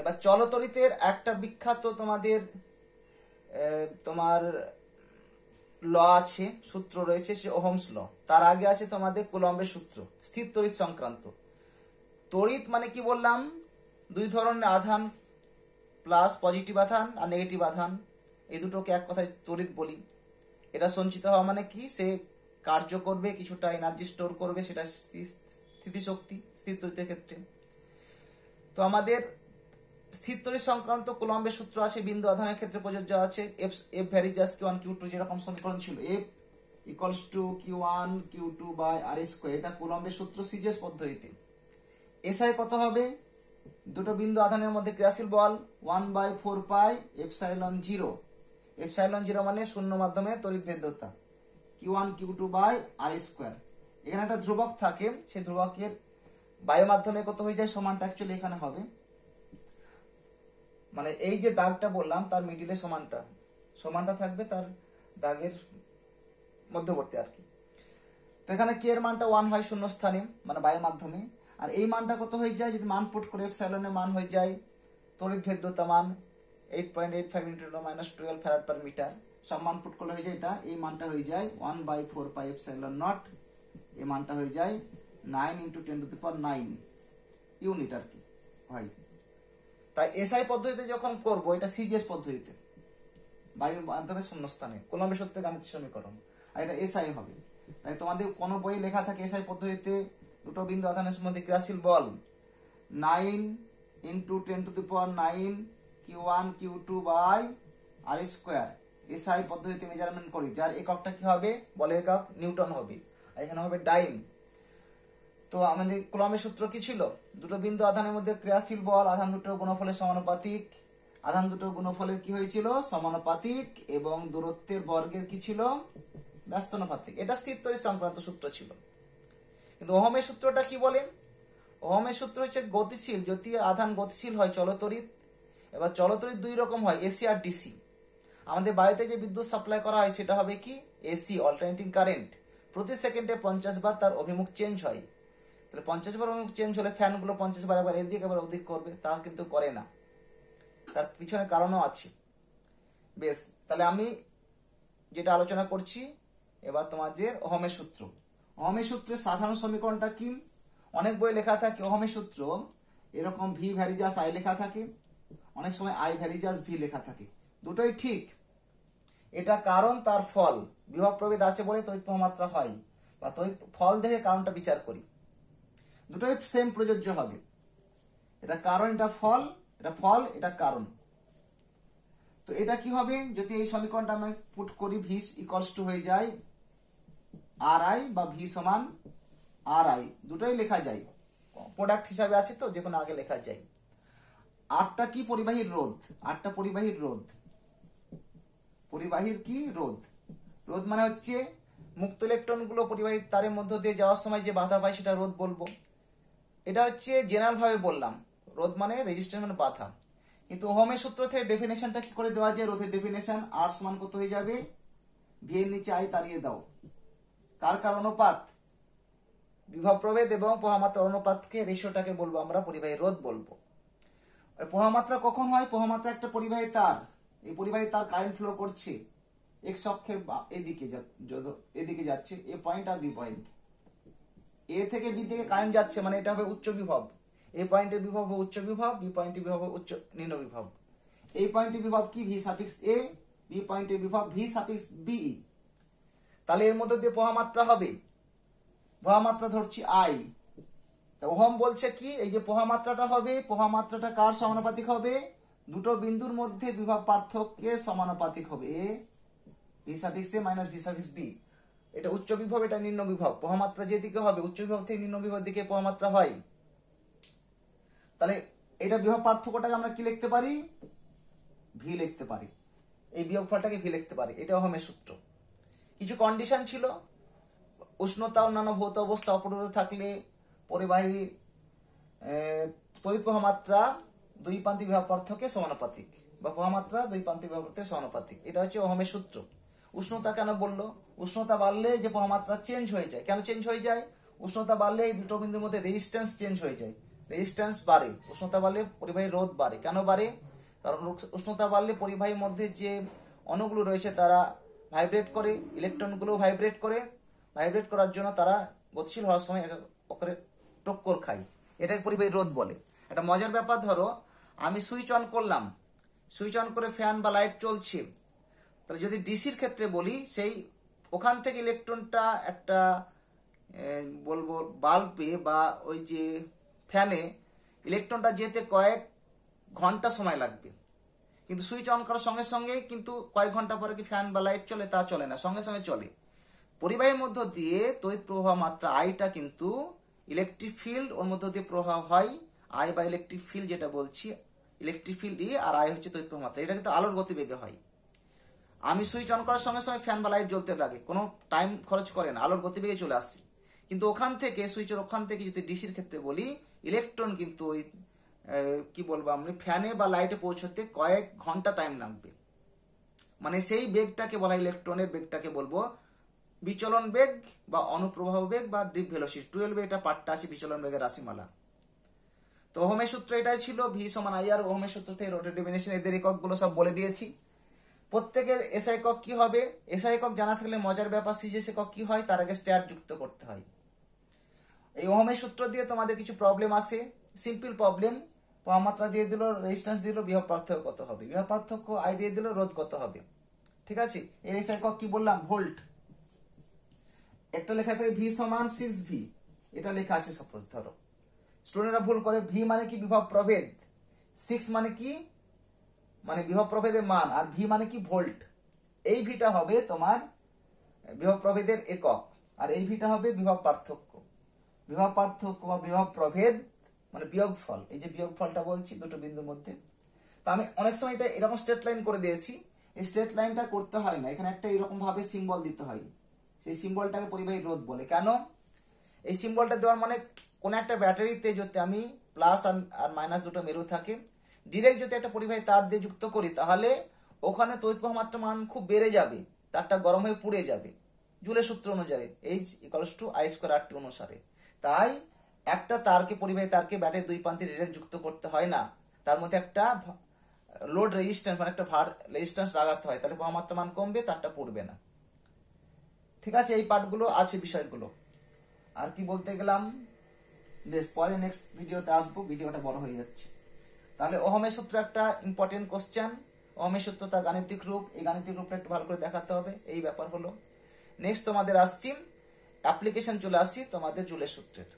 এবার চলতরিতের একটা বিখ্যাত তোমার ল আছে, সূত্র রয়েছে, সে ওহমস ল। তার আগে আছে তোমাদের কুলম্বের সূত্র স্থির তড়িৎ সংক্রান্ত। তড়িৎ মানে কি বললাম, দুই ধরনের আধান, প্লাস পজিটিভ আধান আর নেগেটিভ আধান, এই দুটোকে এক কথায় তড়িৎ বলি। এটা সঞ্চিত হওয়া মানে কি, সে কার্য করবে, কিছুটা এনার্জি স্টোর করবে, সেটা স্থিতিশক্তি স্থির তড়িতের ক্ষেত্রে। তো আমাদের স্থির তড়িৎ সংক্রান্ত কুলম্বের সূত্র আছে, বিন্দু আধানের ক্ষেত্রে প্রযোজ্য আছে। এফ ভ্যারিজাস Q1 Q2 যেরকম সমীকরণ ছিল, F equals to Q1 Q2 by r square, এটা কুলম্বের সূত্র সিজিএস পদ্ধতিতে। এসআই কত হবে, দুটো বিন্দু আধানের মধ্যে ক্রিয়াশীল বল 1/4 পাই এপসাইলন 0। এপসাইলন 0 মানে শূন্য মাধ্যমে তড়িৎ ভেদ্যতা Q1 Q2 by r square. এখানে একটা ধ্রুবক থাকে, সেই ধ্রুবকের বায়ু মাধ্যমে কত হয়ে যায়, সমানটা অ্যাকচুয়ালি এখানে হবে, মানে এই যে দাগটা বললাম তার মিডিলে সমানটা থাকবে, তার দাগের মধ্যবর্তী আর কি। তো এখানে কে এর মানটা 1 হয় শূন্য স্থানে, মানে বায়ু মাধ্যমে। আর এই মানটা কত হয়ে যায়, যদি মান পুট করে এপসাইলনের মান হয়ে যায় তড়িৎ ভেদ্যতা মান 8.85 × 10⁻12 ফ্যারাড পার মিটার, সব মান পুট করলে হয়ে যায় এটা, এই মানটা হয়ে যায় 1/4 পাই এপসাইলন নট, এই মানটা হয়ে যায় 9 × 10⁹ ইউনিট আর কি হয়। তাই এসআই পদ্ধতিতে যখন করব, এটা সিজিএস পদ্ধতিতে বায়ু মাধ্যমে শূন্যস্থানে কুলম্বের সূত্রে গাণিতিক সমীকরণ, আর এটা এসআই হবে। তাই তোমাদের কোন বইয়ে লেখা থাকে এসআই পদ্ধতিতে দুটো বিন্দু আধানের মধ্যে ক্রিয়াশীল বল 9 × 10⁹ Q1 Q2 by r square, SI পদ্ধতিতে মেজারমেন্ট করি, যার এককটা কি হবে, বলের একক নিউটন হবে, আর এখানে হবে ডাইন। তো আমাদের কুলম্বের সূত্র কি ছিল, দুটো বিন্দু আধানের মধ্যে ক্রিয়াশীল বল আধান দুটোর গুণফলের সমানুপাতিক, আধান দুটোর গুণফলের কি হয়েছিল, সমানুপাতিক, এবং দূরত্বের বর্গের কি ছিল, ব্যস্তানুপাতিক। এটা স্থির তড়িৎ সংক্রান্ত সূত্র ছিল। কিন্তু ওহমের সূত্রটা কি বলে, ওহমের সূত্র হচ্ছে গতিশীল, যদি আধান গতিশীল হয় চলতড়িৎ। এবার চলতড়িৎ দুই রকম হয়, এসি আর ডিসি। আমাদের বাড়িতে যে বিদ্যুৎ সাপ্লাই করা হয় সেটা হবে কি, এসি অল্টারনেটিং কারেন্ট, প্রতি সেকেন্ডে 50 বার তার অভিমুখ চেঞ্জ হয়। তাহলে 50 বার অভিমুখ চেঞ্জ হলে ফ্যানগুলো 50 বার একবার এদিক একবার ওদিক করবে, তা কিন্তু করে না, তার পিছনে কারণও আছে। বেশ, তাহলে আমি যেটা আলোচনা করছি এবার তোমাদের ওহমের সূত্র। ওহমের সূত্রের সাধারণ সমীকরণটা কি, অনেক বই লেখা থাকে ওহমের সূত্র এরকম ভি ভ্যারিজাস আই লেখা থাকে, অনেক সময় আই ভ্যারিজাস ভি লেখা থাকে, দুটোই ঠিক। এটা কারণ তার ফল, বিভব প্রভেদ আছে বলে তড়িৎ প্রবাহমাত্রা হয়, বা তড়িৎ ফল দেখে কারণটা বিচার করি, দুটোই সেম প্রযোজ্য হবে। এটা কারণ, এটা ফল, এটা ফল, এটা কারণ। তো এটা কি হবে, যদি এই সমীকরণটা আমি পুট করি, ভি ইকুয়ালস টু হয়ে যায় আর আই, বা ভি সমান আর আই, দুটোই লেখা যায়, প্রোডাক্ট হিসাবে আছে তো, যে কোনো আগে লেখা যায়। আটটা কি পরিবাহীর রোধ, আটটা পরিবাহীর রোধ, পরিবাহীর কি রোধ, রোধ মানে হচ্ছে মুক্ত ইলেকট্রন গুলো পরিবাহীর তারের মধ্য দিয়ে যাওয়ার সময় যে বাধা পায় সেটা রোধ বলবো। এটা হচ্ছে জেনারেল ভাবে বললাম, রোধ মানে রেজিস্ট্যান্স মানে বাধা। কিন্তু ওহমের সূত্র থেকে ডেফিনেশনটা কি করে দেওয়া যায়, রোধের ডেফিনেশন আর সমান কত হয়ে যাবে, ভি এর নিচে আই তাড়িয়ে দাও, কার অনুপাত, বিভব প্রভেদ এবং প্রবাহমাত্রা অনুপাতকে, রেশিওটাকে বলবো আমরা পরিবাহী রোধ বলবো। আর প্রবাহমাত্রা কখন হয়, প্রবাহমাত্রা একটা পরিবাহী তার, এই পরিবাহী তার কারেন্ট ফ্লো করছে এক্স অক্ষের এদিকে যাচ্ছে, এ পয়েন্ট আর বি পয়েন্ট, এ থেকে বি দিকে কারেন্ট যাচ্ছে, মানে এটা হবে উচ্চ বিভব, এ পয়েন্টের বিভব হবে উচ্চ বিভব, বি পয়েন্টের বিভব হবে উচ্চ নিম্ন বিভব। এই পয়েন্টের বিভব কি, ভি সাফিক্স এ, বি পয়েন্টের বিভব ভি সাফিক্স বি। তাহলে এর মধ্যে দিয়ে প্রবাহমাত্রা হবে, প্রবাহমাত্রা ধরছি আই। ওহম বলছে কি, এই যে প্রবাহমাত্রাটা হবে, প্রবাহমাত্রাটা কার সমানুপাতিক হবে, দুটো বিন্দুর মধ্যে বিভব পার্থক্যের সমানুপাতিক হবে, A V suffix A minus V suffix B. এটা উচ্চ বিভব, এটা নিম্ন বিভব, প্রবাহমাত্রা যেদিকে হবে উচ্চ বিভব থেকে নিম্ন বিভব দিকে প্রবাহমাত্রা হয়। তাহলে এটা বিভব পার্থক্যটাকে আমরা কি লিখতে পারি, ভি লিখতে পারি, এই বিয়োগফলটাকে ভি লিখতে পারি, এটা ওহমের সূত্র। কিছু কন্ডিশন ছিল, উষ্ণতা অন্যান্য ভৌত অবস্থা অপরিবর্তিত থাকলে পরিবাহী তড়িৎ প্রবাহমাত্রা দুই প্রান্তিক বিভব পার্থক্যের সমানুপাতিক, বা প্রবাহমাত্রা দুই প্রান্তিক বিভব পার্থক্যের সমানুপাতিক, এটা হচ্ছে ওহমের সূত্র। উষ্ণতা কেন বললো, উষ্ণতা বাড়লে যে প্রবাহমাত্রা চেঞ্জ হয়ে যায়, কেন চেঞ্জ হয়ে যায়, উষ্ণতা বাড়লে এই দুটো বিন্দুর মধ্যে রেজিস্ট্যান্স চেঞ্জ হয়ে যায়, রেজিস্ট্যান্স বাড়ে, উষ্ণতা বাড়লে পরিবাহী রোধ বাড়ে। কেন বাড়ে? কারণ উষ্ণতা বাড়লে পরিবাহীর মধ্যে যে অণুগুলো রয়েছে তারা ভাইব্রেট করে, ইলেকট্রনগুলো ভাইব্রেট করে, ভাইব্রেট করার জন্য তারা গতিশীল হওয়ার সময় ওকে টক্কর খায়, এটাকে পরিবাহী রোধ বলে। একটা মজার ব্যাপার, ধরো আমি সুইচ অন করলাম, সুইচ অন করে ফ্যান বা লাইট চলছে, তাহলে যদি ডিসির ক্ষেত্রে বলি, সেই ওখান থেকে ইলেকট্রনটা একটা বলবো বাল্বে বা ওই যে ফ্যানে ইলেকট্রনটা যেতে কয়েক ঘন্টা সময় লাগবে, কিন্তু সুইচ অন করার সঙ্গে সঙ্গে কিন্তু কয়েক ঘন্টা পরে কি ফ্যান বা লাইট চলে? তা চলে না, সঙ্গে সঙ্গে চলে। পরিবাহীর মধ্য দিয়ে তড়িৎ প্রবাহ মাত্রা আইটা কিন্তু ইলেকট্রিক ফিল্ড ওর মধ্য দিয়ে প্রবাহ হয়, আই বা ইলেকট্রিক ফিল্ড যেটা বলছি, ইলেকট্রিক ফিল্ড ই, আর আই হচ্ছে তড়িৎ প্রবাহ মাত্রা। এটা কিন্তু আলোর গতিবেগে হয়। আমি সুইচ অন করার সঙ্গে সঙ্গে ফ্যান বা লাইট জ্বলতে লাগে, কোনো টাইম খরচ করে না, আলোর গতিবেগে চলে আসছে। কিন্তু ওখান থেকে সুইচের ওখান থেকে যদি ডিসির ক্ষেত্রে বলি, ইলেকট্রন কিন্তু ওই কি বলবো আমি ফ্যানে বা লাইটে পৌঁছতে কয়েক ঘন্টা টাইম লাগবে। মানে সেই বেগটাকে বলা হয়, ইলেকট্রনের বেগটাকে বলবো বিচলন বেগ বা অনুপ্রবাহ বেগ বা ডিপ ভেলোসিটি। 12 এটা পার্টটা আছে বিচলন বেগের রাশিমালা। তো ওহমের সূত্র এটাই ছিল, ভি সমান আই আর। ওহমের সূত্র থেকে রোটেটিভ এদের এককগুলো সব বলে দিয়েছি। প্রত্যেকের এসআই একক কি হবে, এসআই একক জানা থাকলে মজার ব্যাপার, সিজিএস একক কি হয় তার আগে স্ট্যাট যুক্ত করতে হয়। এই ওহমের সূত্র দিয়ে তোমাদের কিছু প্রবলেম আসে, সিম্পল প্রবলেম। প্রবাহ মাত্রা দিয়ে দিল, রেজিস্ট্যান্স দিল, বিভব পার্থক্য কত হবে, বিভব পার্থক্য আই দিয়ে দিল, রোধ কত হবে। ঠিক আছে, এর এসআই একক কি বললাম? ভোল্ট। একটা লেখা থাকে ভি সমান 6V, এটা লেখা আছে সাপোজ। ধরো স্টুডেন্টরা ভুল করে, ভি মানে কি? বিভব প্রভেদ। 6 মানে কি? মানে বিভব প্রভেদের মান। আর ভি মানে কি? ভোল্ট। এই ভিটা হবে তোমার বিভব প্রভেদের একক, আর এই ভিটা হবে বিভব পার্থক্য। বিভব পার্থক্য বা বিভব প্রভেদ মানে বিয়োগফল। এই যে বিয়োগফলটা বলছি দুটো বিন্দুর মধ্যে। তো আমি অনেক সময় এটা এরকম স্ট্রেট লাইন করে দিয়েছি, এই স্ট্রেট লাইনটা করতে হয় না, এখানে একটা এরকম ভাবে সিম্বল দিতে হয়। সেই সিম্বলটাকে পরিবাহী রোধ বলে। কেন? এই সিম্বলটা দেওয়ার মানে কোন একটা ব্যাটারিতে যদি আমি প্লাস আর মাইনাস দুটো মেরু থাকে, ডিরেক্ট যদি একটা পরিবাহী তার দিয়ে যুক্ত করি, তাহলে ওখানে তড়িৎ প্রবাহ মাত্রা মান খুব বেড়ে যাবে, তারটা গরম হয়ে পুড়ে যাবে জুলের সূত্র অনুযায়ী, H=I²RT অনুসারে। তাই একটা তারকে, পরিবাহী তারকে ব্যাটারির দুই প্রান্তে ডিরেক্ট যুক্ত করতে হয় না, তার মধ্যে একটা লোড রেজিস্ট্যান্স মানে একটা ভার রেজিস্ট্যান্স লাগাতে হয়, তাহলে প্রবাহ মাত্রা মান কমবে, তারটা পড়বে না। ঠিক আছে, এই পার্টগুলো আছে বিষয়গুলো। আর কি বলতে গেলাম, বেশ পরে নেক্সট ভিডিওতে আসবো, ভিডিওটা বড় হয়ে যাচ্ছে। তাহলে ওহমের সূত্র একটা ইম্পর্টেন্ট কোশ্চেন। ওহমের সূত্র তার গাণিতিক রূপ, এই গাণিতিক রূপটা একটু ভালো করে দেখাতে হবে, এই ব্যাপার হলো। নেক্সট তোমাদের আসছি অ্যাপ্লিকেশন, চলে আসছি তোমাদের জুলের সূত্রের।